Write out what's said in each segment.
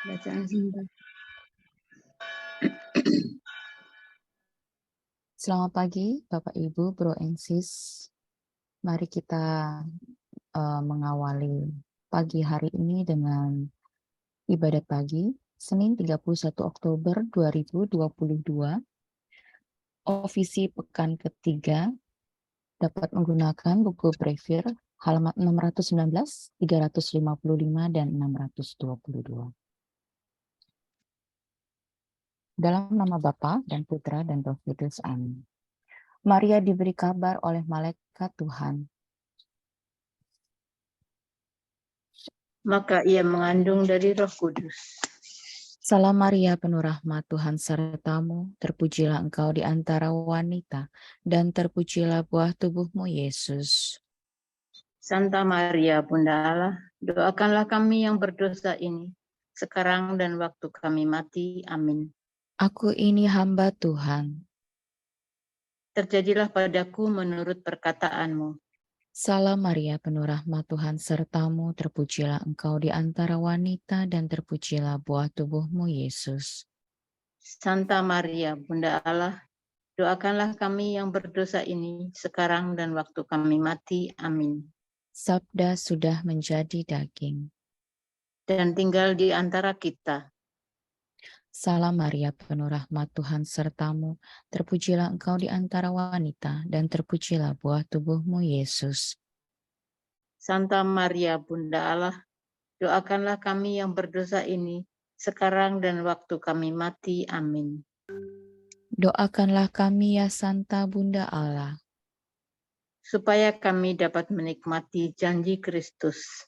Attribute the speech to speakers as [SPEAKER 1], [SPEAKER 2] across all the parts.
[SPEAKER 1] Bacaan singkat.
[SPEAKER 2] Selamat pagi, Bapak, Ibu, Bro, and Sis. Mari kita mengawali pagi hari ini dengan ibadat pagi, Senin 31 Oktober 2022. Ofisi pekan ketiga dapat menggunakan buku Brevir halaman 619, 355, dan 622. Dalam nama Bapa dan Putra dan Roh Kudus. Amin. Maria diberi kabar oleh malaikat Tuhan.
[SPEAKER 1] Maka ia mengandung dari Roh Kudus.
[SPEAKER 2] Salam Maria, penuh rahmat, Tuhan sertamu, terpujilah engkau di antara wanita, dan terpujilah buah tubuhmu, Yesus.
[SPEAKER 1] Santa Maria, Bunda Allah, doakanlah kami yang berdosa ini, sekarang dan waktu kami mati. Amin.
[SPEAKER 2] Aku ini hamba Tuhan.
[SPEAKER 1] Terjadilah padaku menurut perkataanmu.
[SPEAKER 2] Salam Maria, penuh rahmat, Tuhan sertamu, terpujilah engkau di antara wanita, dan terpujilah buah tubuhmu, Yesus.
[SPEAKER 1] Santa Maria, Bunda Allah, doakanlah kami yang berdosa ini, sekarang dan waktu kami mati. Amin.
[SPEAKER 2] Sabda sudah menjadi daging.
[SPEAKER 1] Dan tinggal di antara kita.
[SPEAKER 2] Salam Maria, penuh rahmat, Tuhan sertamu, terpujilah engkau di antara wanita, dan terpujilah buah tubuhmu, Yesus.
[SPEAKER 1] Santa Maria, Bunda Allah, doakanlah kami yang berdosa ini, sekarang dan waktu kami mati. Amin.
[SPEAKER 2] Doakanlah kami ya Santa Bunda Allah,
[SPEAKER 1] supaya kami dapat menikmati janji Kristus.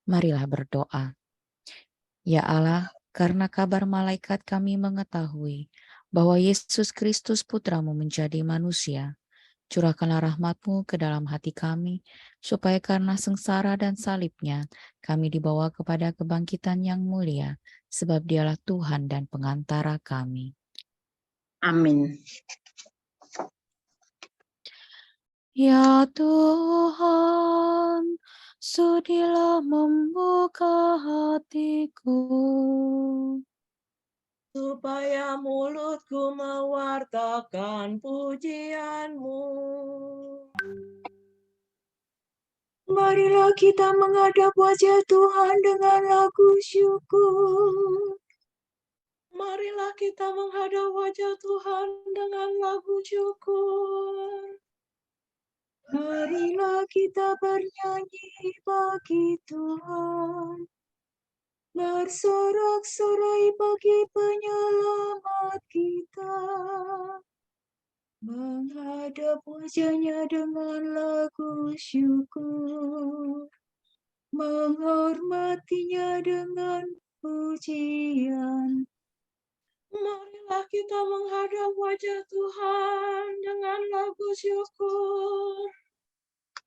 [SPEAKER 2] marilah berdoa. Ya Allah, karena kabar malaikat kami mengetahui bahwa Yesus Kristus Putramu menjadi manusia, curahkanlah rahmat-Mu ke dalam hati kami, supaya karena sengsara dan salibnya, kami dibawa kepada kebangkitan yang mulia, sebab Dialah Tuhan dan pengantara kami.
[SPEAKER 1] Amin.
[SPEAKER 2] Ya Tuhan, sudilah membuka hatiku,
[SPEAKER 3] supaya mulutku mewartakan pujian-Mu. Marilah kita menghadap wajah Tuhan dengan lagu syukur. Marilah kita menghadap wajah Tuhan dengan lagu syukur. Marilah kita bernyanyi bagi Tuhan, bersorak-sorai bagi penyelamat kita, menghadap wajahnya dengan lagu syukur, menghormatinya dengan pujian. Marilah kita menghadap wajah Tuhan dengan lagu syukur.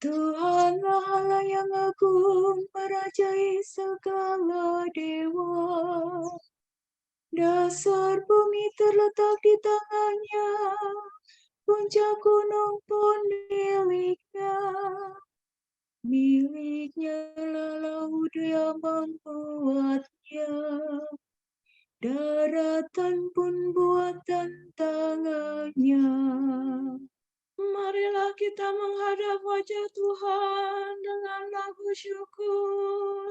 [SPEAKER 3] Tuhanlah Allah yang agung, merajai segala dewa. Dasar bumi terletak di tangannya, puncak gunung pun miliknya. Miliknya laut yang membuatnya, daratan pun buatan tangannya. Marilah kita menghadap wajah Tuhan dengan lagu syukur.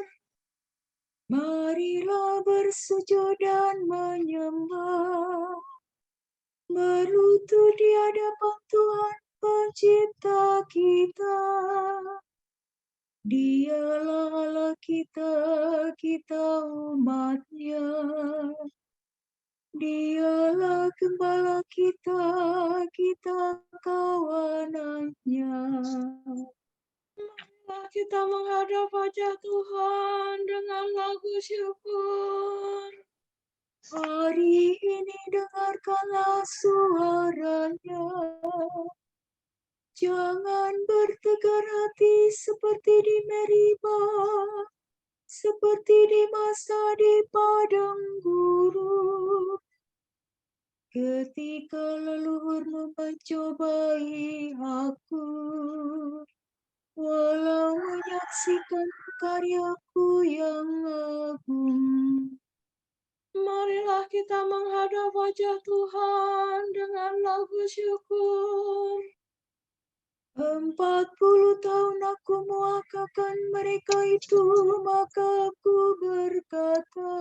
[SPEAKER 3] Marilah bersujud dan menyembah, berlutut di hadapan Tuhan Pencipta kita. Dialah Allah kita, kita umat-Nya. Dialah Gembala kita, kita kawanan-Nya. Marilah kita menghadap wajah Tuhan dengan lagu syukur. Hari ini dengarkanlah suara-Nya. Jangan bertegar hati seperti di Meribah, seperti di masa di padang gurun, ketika leluhurmu mencobai aku, walau menyaksikan karyaku yang agung. Marilah kita menghadap wajah Tuhan dengan lagu syukur. 40 tahun aku muakakan mereka itu, maka aku berkata,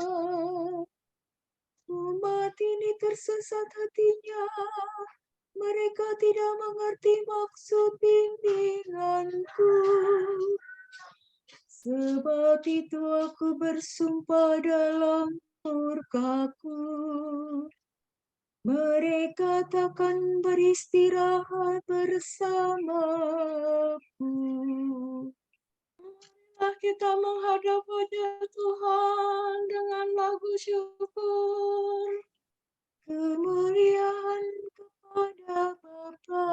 [SPEAKER 3] umat ini tersesat hatinya, mereka tidak mengerti maksud bimbinganku. Sebab itu aku bersumpah dalam murkaku, mereka takkan beristirahat bersamaku. Marilah kita menghadap wajah Tuhan dengan lagu syukur. Kemuliaan kepada Bapa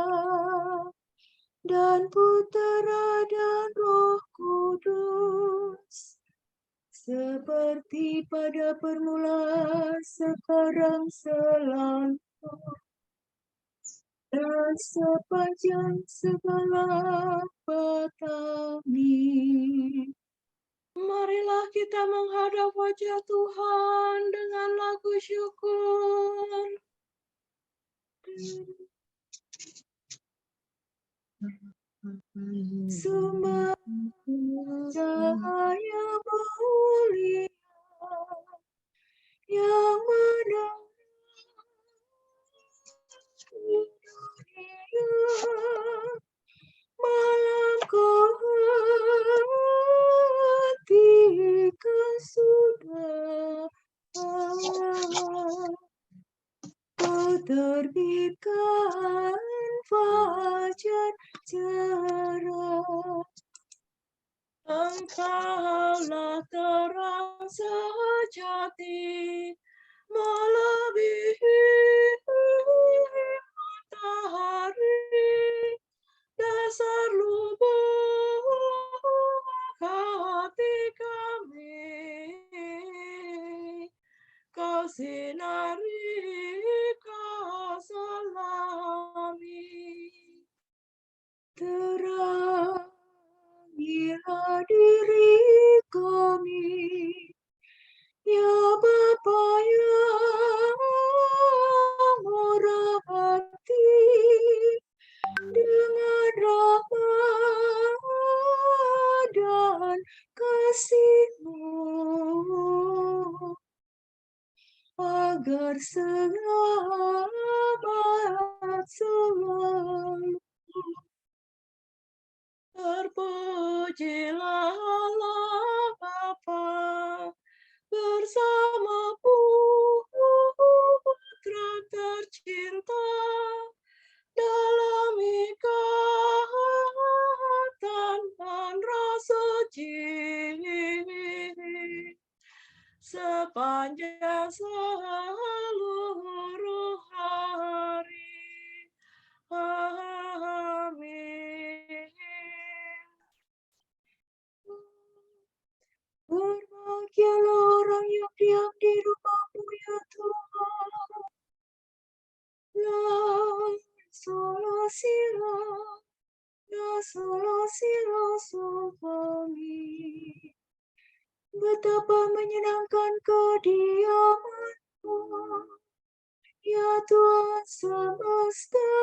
[SPEAKER 3] dan Putera dan Roh Kudus, seperti pada permulaan, sekarang, selalu, dan sepanjang segala abad. Amin. Marilah kita menghadap wajah Tuhan dengan lagu syukur. Sumber cahaya mulia yang menerangi dunia, malam kehatikan sudah, kau terbitkan fajar cerah. Engkaulah terang sejati, melebihi matahari, dasar lubuk hati kami. Kau sinari, kau selami, terangilah diri kami, ya Bapa yang murah hati, dengan rahmat dan kasih-Mu, agar selamat selalu. Terpujilah Allah Bapa bersama Putra tercinta dalam ikatan dan Roh Suci sepanjang seluruh hari. Amin. Berbahagialah orang yang diam di rumah-Mu, ya Tuhan. La sola sila, la sola sila sofami. Betapa menyenangkan kediaman-Mu, ya Tuhan semesta.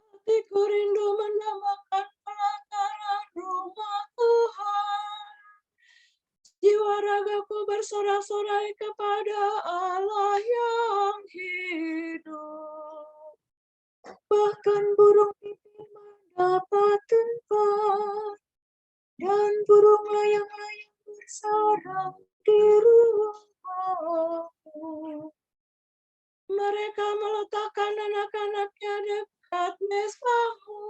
[SPEAKER 3] Hatiku rindu menambahkan pelataran rumah Tuhan. Jiwa ragaku bersorak-sorai kepada Allah yang hidup. Bahkan burung pipit mendapat tempat, dan burung layang-layang bersarang di rumahku. Mereka meletakkan anak-anaknya dekat mezbah-Mu,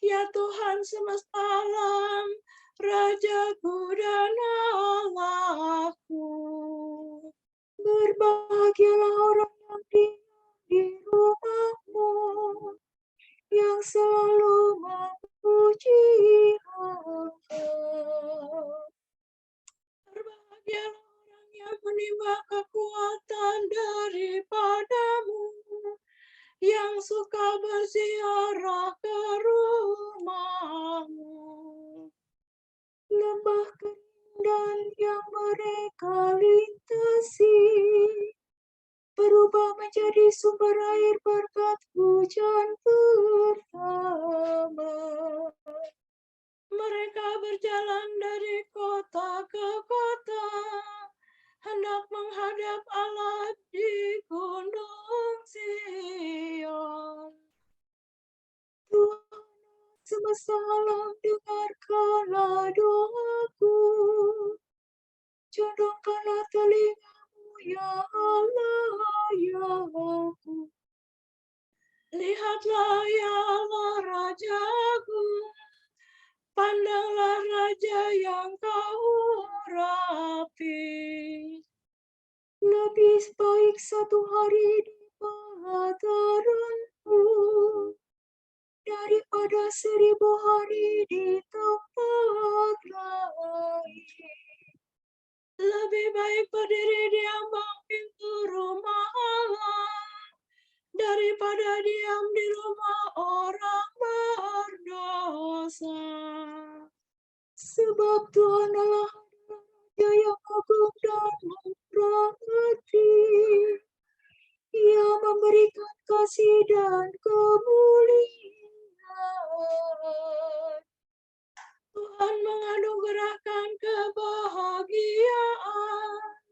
[SPEAKER 3] ya Tuhan semesta alam, Rajaku dan Allahku. Berbahagialah orang yang diam di rumah-Mu, yang selalu memuji Engkau. Berbahagialah orang yang menimba kekuatan daripada-Mu, yang suka berziarah ke rumah-Mu. Lembah kering dan yang mereka lintasi, berubah menjadi sumber air berkat hujan pertama. Mereka berjalan dari kota ke kota, hendak menghadap Allah di gunung Sion. Tuhan semesta alam, dengarkanlah doaku. Condongkanlah telingamu, ya Allah, ya aku. Lihatlah, ya Allah, Rajaku. Pandanglah Raja yang kau urapi. Lebih baik satu hari di pelataranmu daripada 1000 hari di tempat lain. Lebih baik berdiri di ambang pintu rumah Allah daripada diam di rumah orang berdosa. Sebab Tuhan Allah adalah Raja yang agung dan murah hati. Ia memberikan kasih dan kemuliaan. Tuhan menganugerahkan kebahagiaan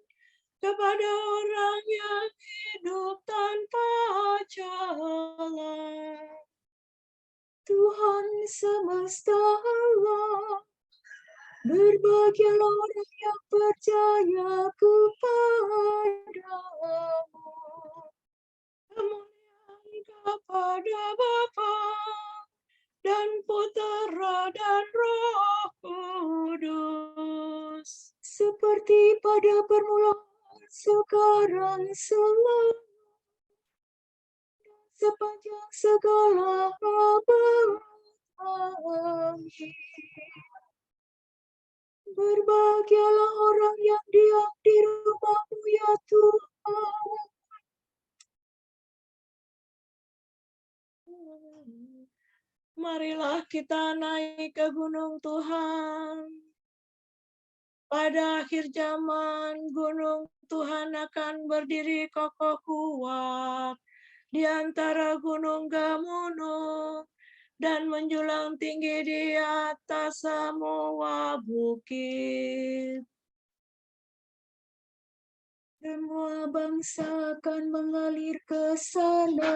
[SPEAKER 3] kepada orang yang hidup tanpa cela. Tuhan semesta alam, berbahagialah orang yang percaya kepadamu. Kemuliaan kepada Bapa dan Putera dan Roh Kudus, seperti pada permulaan, sekarang, selalu, sepanjang segala abad. Amin. Berbahagialah orang yang diam di rumah-Mu, ya Tuhan. Marilah kita naik ke gunung Tuhan. Pada akhir zaman, gunung Tuhan akan berdiri kokoh kuat di antara gunung gemunung dan menjulang tinggi di atas semua bukit. Semua bangsa akan mengalir ke sana,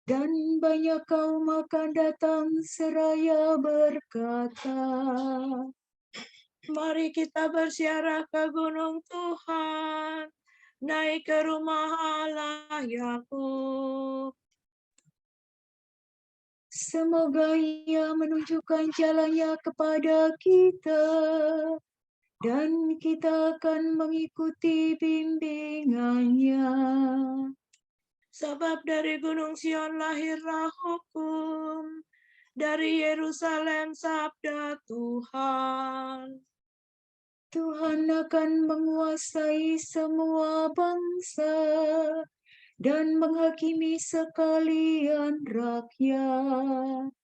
[SPEAKER 3] dan banyak kaum akan datang seraya berkata, mari kita berziarah ke gunung Tuhan, naik ke rumah Allah Yakub. Semoga Ia menunjukkan jalannya kepada kita, dan kita akan mengikuti bimbingannya. Sebab dari gunung Sion lahirlah hukum, dari Yerusalem sabda Tuhan. Tuhan akan menguasai semua bangsa dan menghakimi sekalian rakyat.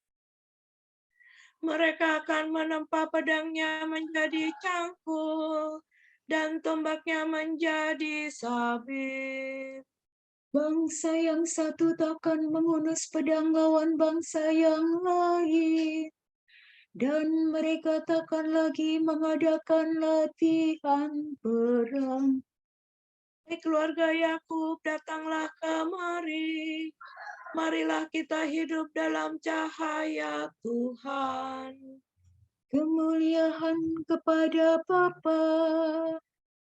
[SPEAKER 3] Mereka akan menempa pedangnya menjadi cangkul dan tombaknya menjadi sabit. Bangsa yang satu takkan menghunus pedang lawan bangsa yang lain, dan mereka takkan lagi mengadakan latihan perang. Keluarga Yakub, datanglah kemari. Marilah kita hidup dalam cahaya Tuhan. Kemuliaan kepada Bapa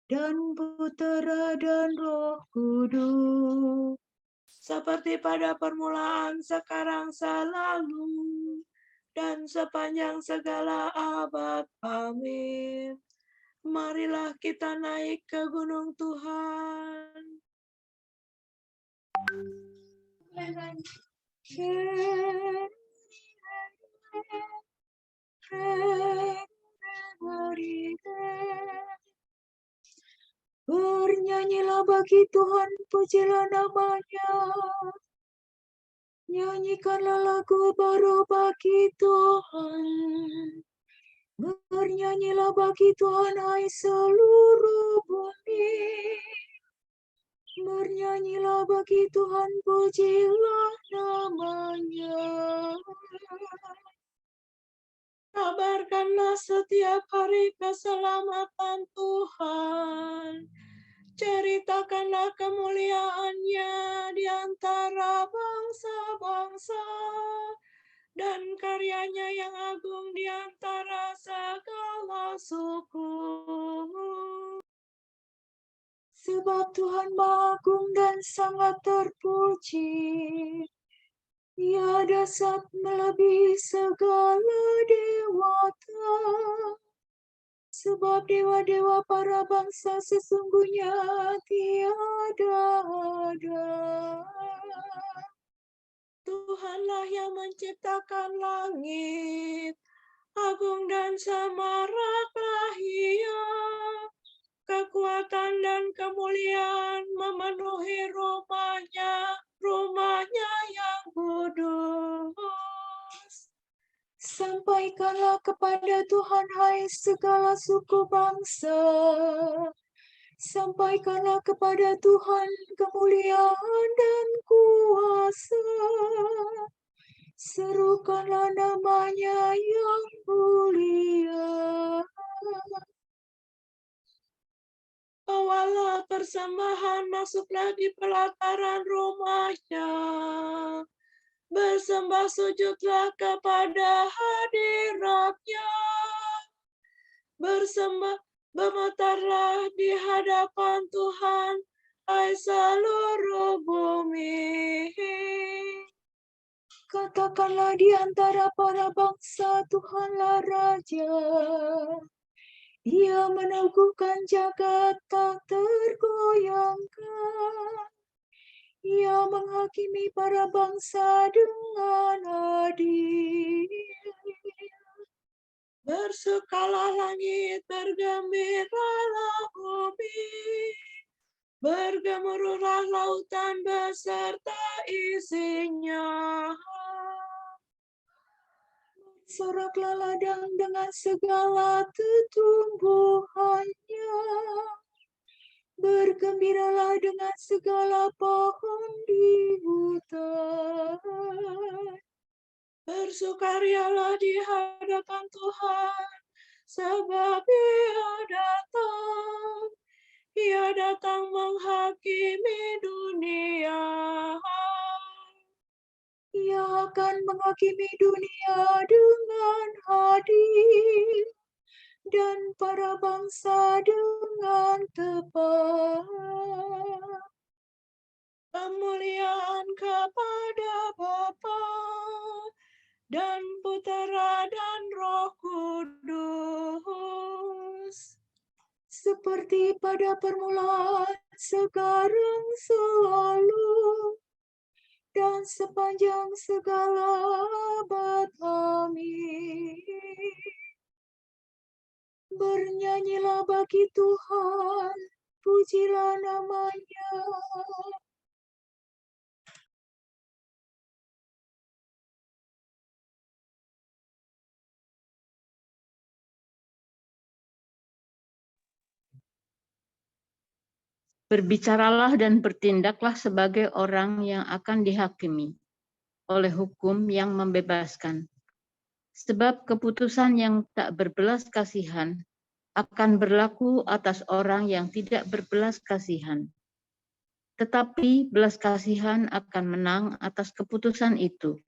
[SPEAKER 3] dan Putera dan Roh Kudus, seperti pada permulaan, sekarang, selalu, dan sepanjang segala abad. Amin. Marilah kita naik ke gunung Tuhan. Bernyanyilah bagi Tuhan, pujilah nama-Nya. Nyanyikanlah lagu baru bagi Tuhan. Bernyanyilah bagi Tuhan, hai seluruh bumi. Bernyanyilah bagi Tuhan, pujilah namanya.
[SPEAKER 4] Kabarkanlah setiap hari keselamatan Tuhan. Ceritakanlah kemuliaan-Nya di antara bangsa-bangsa dan karya-Nya yang agung di antara segala suku.
[SPEAKER 3] Sebab Tuhan Maha Agung dan sangat terpuji. Ia dahsyat melebihi segala dewata. Sebab dewa-dewa para bangsa sesungguhnya tiada ada.
[SPEAKER 4] Tuhanlah yang menciptakan langit, agung dan semaraklah Ia. Kekuatan dan kemuliaan memenuhi rumahnya yang kudus.
[SPEAKER 3] Sampaikanlah kepada Tuhan, hai segala suku bangsa. Sampaikanlah kepada Tuhan kemuliaan dan kuasa. Serukanlah namanya yang mulia.
[SPEAKER 4] Bawalah persembahan, masuklah di pelataran rumahnya. Bersembah sujudlah kepada hadiratnya. Bergemetarlah di hadapan Tuhan, hai seluruh bumi.
[SPEAKER 3] Katakanlah di antara para bangsa, Tuhanlah Raja. Ia meneguhkan jagat tak tergoyangkan. Ia menghakimi para bangsa dengan adil.
[SPEAKER 4] Bersukalah langit, bergembiralah bumi. Bergemuruhlah lautan beserta isinya.
[SPEAKER 3] Soraklah ladang dengan segala tumbuhannya. Bergembiralah dengan segala pohon di hutan.
[SPEAKER 4] Bersukarialah di hadapan Tuhan, sebab Ia datang. Ia datang menghakimi dunia.
[SPEAKER 3] Ia akan menghakimi dunia dengan adil dan para bangsa dengan tepat.
[SPEAKER 4] Kemuliaan kepada Bapa dan Putera dan Roh Kudus.
[SPEAKER 3] Seperti pada permulaan, sekarang, selalu, dan sepanjang segala abad. Amin. Bernyanyilah bagi Tuhan, pujilah namanya.
[SPEAKER 1] Berbicaralah dan bertindaklah sebagai orang yang akan dihakimi oleh hukum yang membebaskan. Sebab keputusan yang tak berbelas kasihan akan berlaku atas orang yang tidak berbelas kasihan. Tetapi belas kasihan akan menang atas keputusan itu.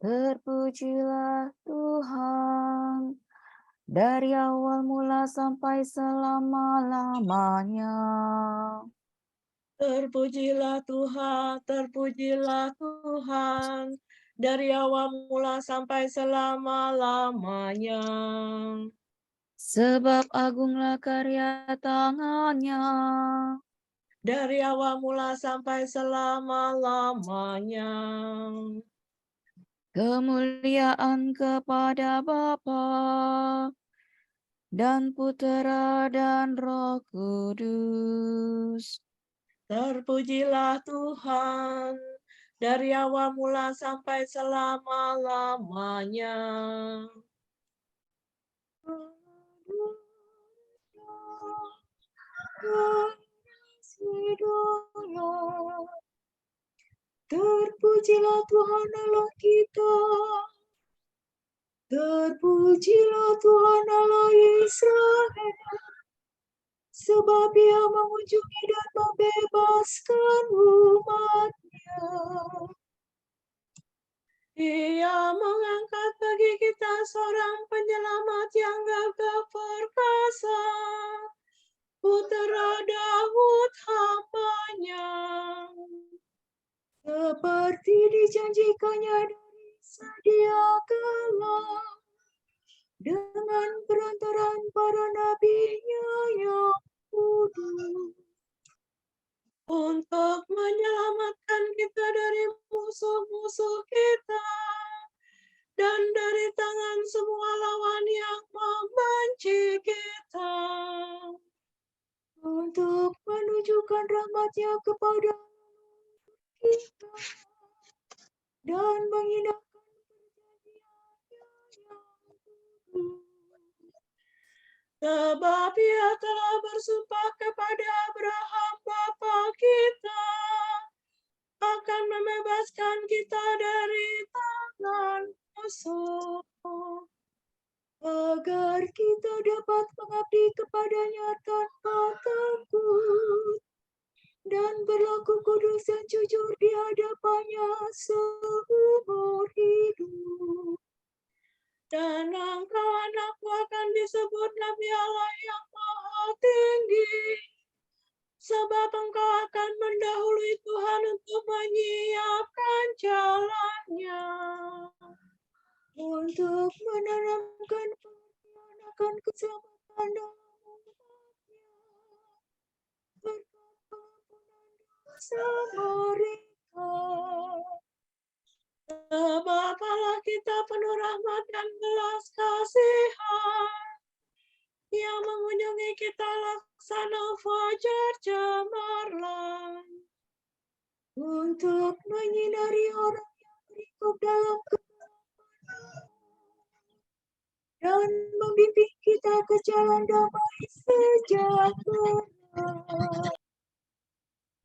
[SPEAKER 2] Terpujilah Tuhan dari awal mula sampai selama-lamanya.
[SPEAKER 4] Terpujilah Tuhan, dari awal mula sampai selama-lamanya.
[SPEAKER 2] Sebab agunglah karya tangannya,
[SPEAKER 4] dari awal mula sampai selama-lamanya.
[SPEAKER 2] kemuliaan kepada Bapa dan Putera dan Roh Kudus.
[SPEAKER 4] Terpujilah Tuhan dari awal mula sampai selama-lamanya.
[SPEAKER 3] Terpujilah Tuhan Allah kita. Terpujilah Tuhan Allah Israel. Sebab Ia mengunjungi dan membebaskan umat-Nya.
[SPEAKER 4] Ia mengangkat bagi kita seorang penyelamat yang gagah perkasa, Putera Daud hamba-Nya.
[SPEAKER 3] Seperti dijanjikannya dari sedia kala, dengan perantaraan para nabi-Nya yang kudus.
[SPEAKER 4] Untuk menyelamatkan kita dari musuh-musuh kita dan dari tangan semua lawan yang membenci kita.
[SPEAKER 3] Untuk menunjukkan rahmat-Nya kepada kita dan mengindahkan perjanjian-Nya yang kudus.
[SPEAKER 4] Sebab Ia telah bersumpah kepada Abraham bapa kita akan membebaskan kita dari tangan musuh,
[SPEAKER 3] agar kita dapat mengabdi kepada-Nya tanpa takut dan berlaku kudus dan jujur di hadapan-Nya seumur hidup.
[SPEAKER 4] dan engkau anakku akan disebut Nabi Allah yang Maha Tinggi, sebab engkau akan mendahului Tuhan untuk menyiapkan jalannya,
[SPEAKER 3] Untuk menanamkan pengertian akan keselamatan dalam umat-Nya, berkat pengampunan dosa mereka.
[SPEAKER 4] sebab Allah kita penuh rahmat dan belas kasihan, yang mengunjungi kita laksana fajar cemerlang,
[SPEAKER 3] Untuk menyinari orang yang meringkuk dalam kegelapan dan membimbing kita ke jalan damai sejahtera.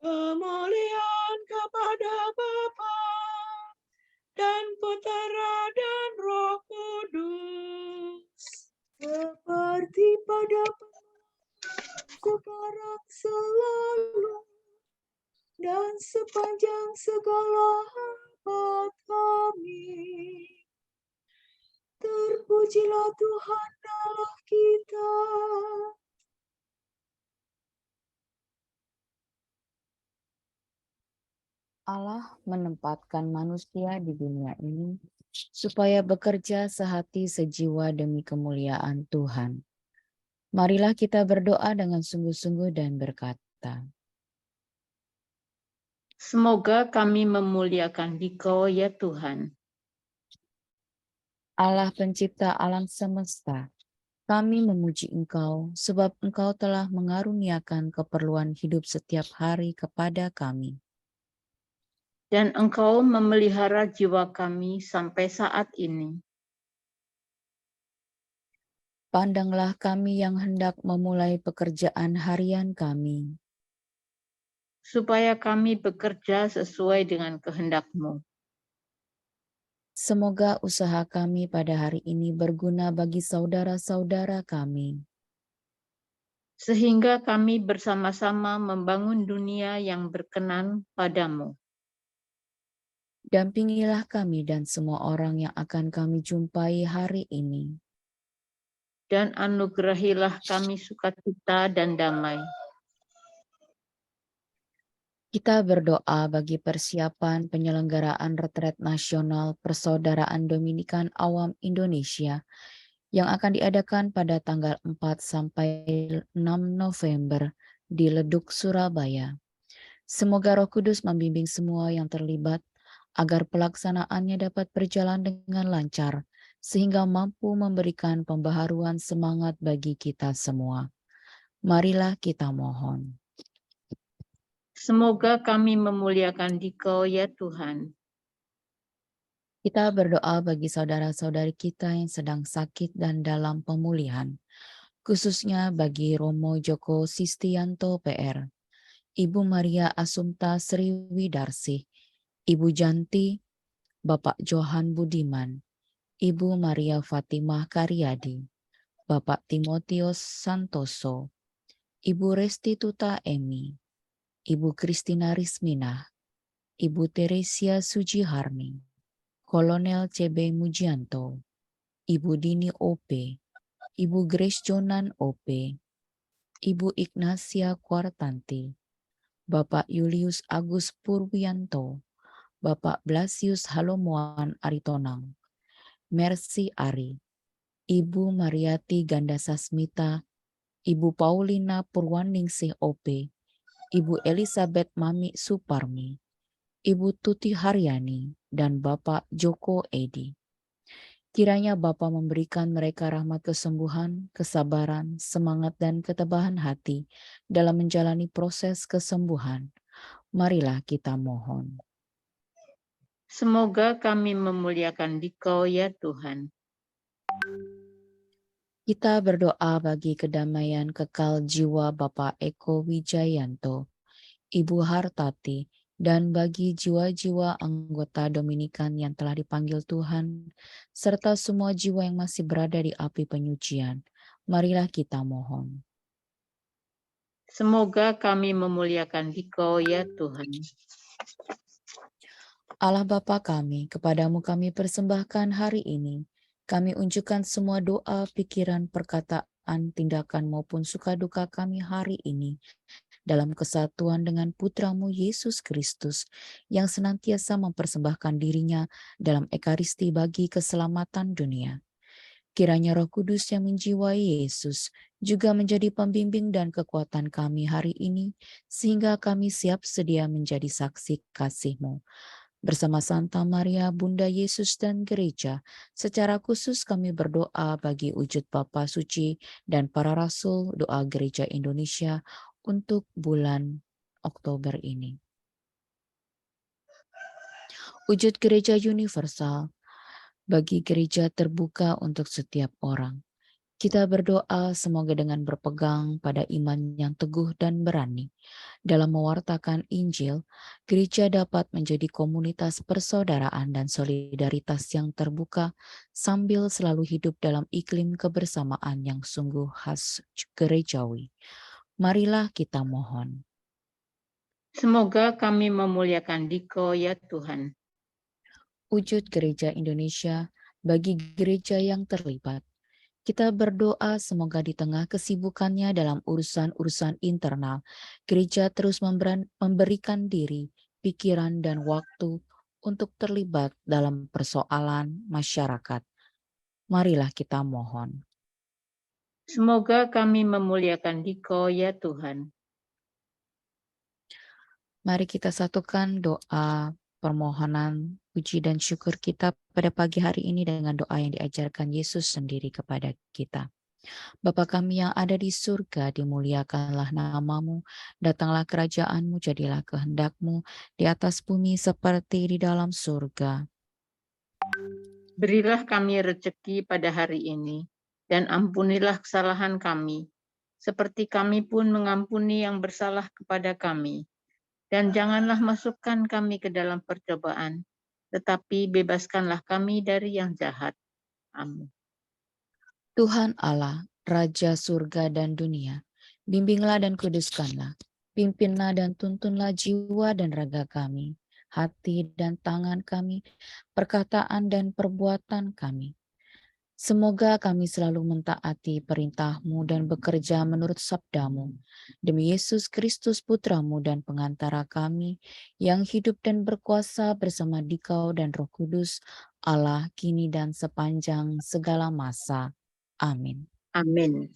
[SPEAKER 4] kemuliaan kepada Bapa dan Putera dan Roh Kudus,
[SPEAKER 3] Seperti pada sekarang selalu dan sepanjang segala abad. Amin. Terpujilah Tuhan Allah kita.
[SPEAKER 2] Allah menempatkan manusia di dunia ini supaya bekerja sehati sejiwa demi kemuliaan Tuhan. Marilah kita berdoa dengan sungguh-sungguh dan berkata,
[SPEAKER 1] Semoga kami memuliakan Dikau ya Tuhan.
[SPEAKER 2] Allah pencipta alam semesta, kami memuji Engkau sebab Engkau telah mengaruniakan keperluan hidup setiap hari kepada kami.
[SPEAKER 1] Dan Engkau memelihara jiwa kami sampai saat ini.
[SPEAKER 2] Pandanglah kami yang hendak memulai pekerjaan harian kami,
[SPEAKER 1] Supaya kami bekerja sesuai dengan kehendak-Mu.
[SPEAKER 2] semoga usaha kami pada hari ini berguna bagi saudara-saudara kami,
[SPEAKER 1] Sehingga kami bersama-sama membangun dunia yang berkenan padamu.
[SPEAKER 2] dampingilah kami dan semua orang yang akan kami jumpai hari ini.
[SPEAKER 1] Dan anugerahilah kami sukacita dan damai.
[SPEAKER 2] Kita berdoa bagi persiapan penyelenggaraan retret nasional Persaudaraan Dominikan Awam Indonesia yang akan diadakan pada tanggal 4 sampai 6 November di Leduk, Surabaya. Semoga Roh Kudus membimbing semua yang terlibat agar pelaksanaannya dapat berjalan dengan lancar, sehingga mampu memberikan pembaharuan semangat bagi kita semua. Marilah kita mohon.
[SPEAKER 1] Semoga kami memuliakan Dikau ya Tuhan.
[SPEAKER 2] Kita berdoa bagi saudara-saudari kita yang sedang sakit dan dalam pemulihan, khususnya bagi Romo Joko Sistianto PR, Ibu Maria Assumpta Sriwidarsih, Ibu Janti, Bapak Johan Budiman, Ibu Maria Fatimah Karyadi, Bapak Timotius Santoso, Ibu Restituta Emi, Ibu Kristina Risminah, Ibu Teresia Sujiharni, Kolonel CB Mujianto, Ibu Dini OP, Ibu Grace Jonan OP, Ibu Ignacia Kwartanti, Bapak Julius Agus Purwianto, Bapak Blasius Halomoan Aritonang, Mercy Ari, Ibu Mariati Gandasasmita, Ibu Paulina Purwaningsih OP, Ibu Elizabeth Mami Suparmi, Ibu Tuti Haryani, dan Bapak Joko Edi. Kiranya Bapa memberikan mereka rahmat kesembuhan, kesabaran, semangat, dan ketebahan hati dalam menjalani proses kesembuhan. Marilah kita mohon.
[SPEAKER 1] Semoga kami memuliakan Dikau ya Tuhan.
[SPEAKER 2] Kita berdoa bagi kedamaian kekal jiwa Bapak Eko Wijayanto, Ibu Hartati, dan bagi jiwa-jiwa anggota Dominikan yang telah dipanggil Tuhan, serta semua jiwa yang masih berada di api penyucian. Marilah kita mohon.
[SPEAKER 1] Semoga kami memuliakan Dikau ya Tuhan.
[SPEAKER 2] Allah Bapa kami, kepadamu kami persembahkan hari ini. Kami unjukkan semua doa, pikiran, perkataan, tindakan maupun suka duka kami hari ini dalam kesatuan dengan Putramu Yesus Kristus yang senantiasa mempersembahkan dirinya dalam Ekaristi bagi keselamatan dunia. Kiranya Roh Kudus yang menjiwai Yesus juga menjadi pembimbing dan kekuatan kami hari ini, sehingga kami siap sedia menjadi saksi kasih-Mu. Bersama Santa Maria, Bunda Yesus dan Gereja, secara khusus kami berdoa bagi wujud Bapa Suci dan para Rasul doa Gereja Indonesia untuk bulan Oktober ini. Wujud Gereja Universal bagi gereja terbuka untuk setiap orang. Kita berdoa semoga dengan berpegang pada iman yang teguh dan berani dalam mewartakan Injil, gereja dapat menjadi komunitas persaudaraan dan solidaritas yang terbuka sambil selalu hidup dalam iklim kebersamaan yang sungguh khas gerejawi. Marilah kita mohon.
[SPEAKER 1] Semoga kami memuliakan Dikau ya Tuhan.
[SPEAKER 2] Wujud Gereja Indonesia bagi gereja yang terlibat. Kita berdoa semoga di tengah kesibukannya dalam urusan-urusan internal, gereja terus memberikan diri, pikiran, dan waktu untuk terlibat dalam persoalan masyarakat. Marilah kita mohon.
[SPEAKER 1] Semoga kami memuliakan Dikau ya Tuhan.
[SPEAKER 2] Mari kita satukan doa permohonan, puji dan syukur kita pada pagi hari ini dengan doa yang diajarkan Yesus sendiri kepada kita. Bapa kami yang ada di surga, dimuliakanlah namamu, datanglah kerajaanmu, jadilah kehendakmu di atas bumi seperti di dalam surga.
[SPEAKER 1] Berilah kami rezeki pada hari ini, dan ampunilah kesalahan kami, seperti kami pun mengampuni yang bersalah kepada kami. Dan janganlah masukkan kami ke dalam percobaan, tetapi bebaskanlah kami dari yang jahat. Amin.
[SPEAKER 2] Tuhan Allah, Raja surga dan dunia, bimbinglah dan kuduskanlah, pimpinlah dan tuntunlah jiwa dan raga kami, hati dan tangan kami, perkataan dan perbuatan kami. Semoga kami selalu mentaati perintah-Mu dan bekerja menurut sabda-Mu. Demi Yesus Kristus Putra-Mu dan pengantara kami, yang hidup dan berkuasa bersama Dikau dan Roh Kudus, Allah kini dan sepanjang segala masa. Amin.
[SPEAKER 1] Amin.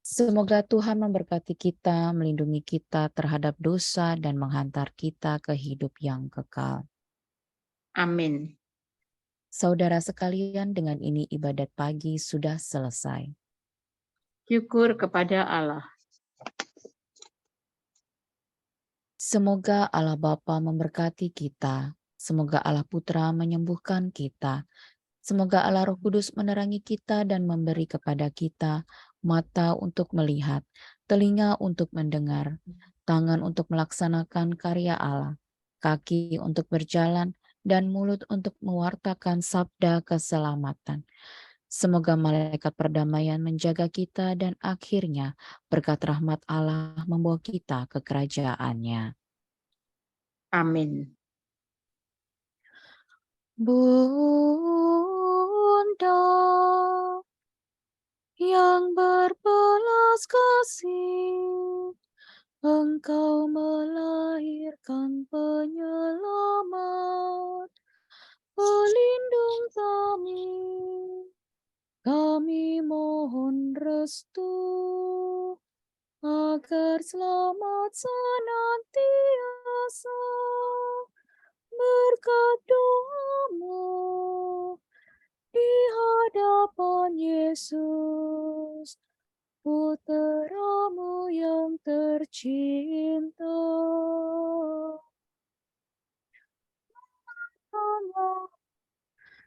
[SPEAKER 2] Semoga Tuhan memberkati kita, melindungi kita terhadap dosa, dan menghantar kita ke hidup yang kekal.
[SPEAKER 1] Amin.
[SPEAKER 2] Saudara sekalian, dengan ini ibadat pagi sudah selesai.
[SPEAKER 1] Syukur kepada Allah.
[SPEAKER 2] Semoga Allah Bapa memberkati kita. Semoga Allah Putra menyembuhkan kita. Semoga Allah Roh Kudus menerangi kita dan memberi kepada kita mata untuk melihat, telinga untuk mendengar, tangan untuk melaksanakan karya Allah, kaki untuk berjalan, dan mulut untuk mewartakan sabda keselamatan. Semoga malaikat perdamaian menjaga kita dan akhirnya berkat rahmat Allah membawa kita ke kerajaan-Nya.
[SPEAKER 1] Amin.
[SPEAKER 2] Bunda yang berbelas kasih, Engkau melahirkan penyelamat, pelindung kami mohon restu, agar selamat senantiasa berkat doamu di hadapan Yesus, Putramu yang tercinta.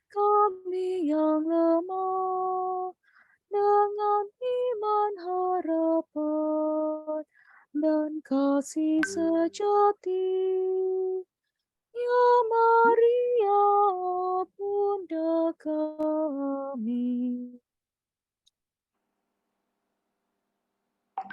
[SPEAKER 2] Kami yang lemah, dengan iman harapan dan kasih sejati. Ya Maria, Bunda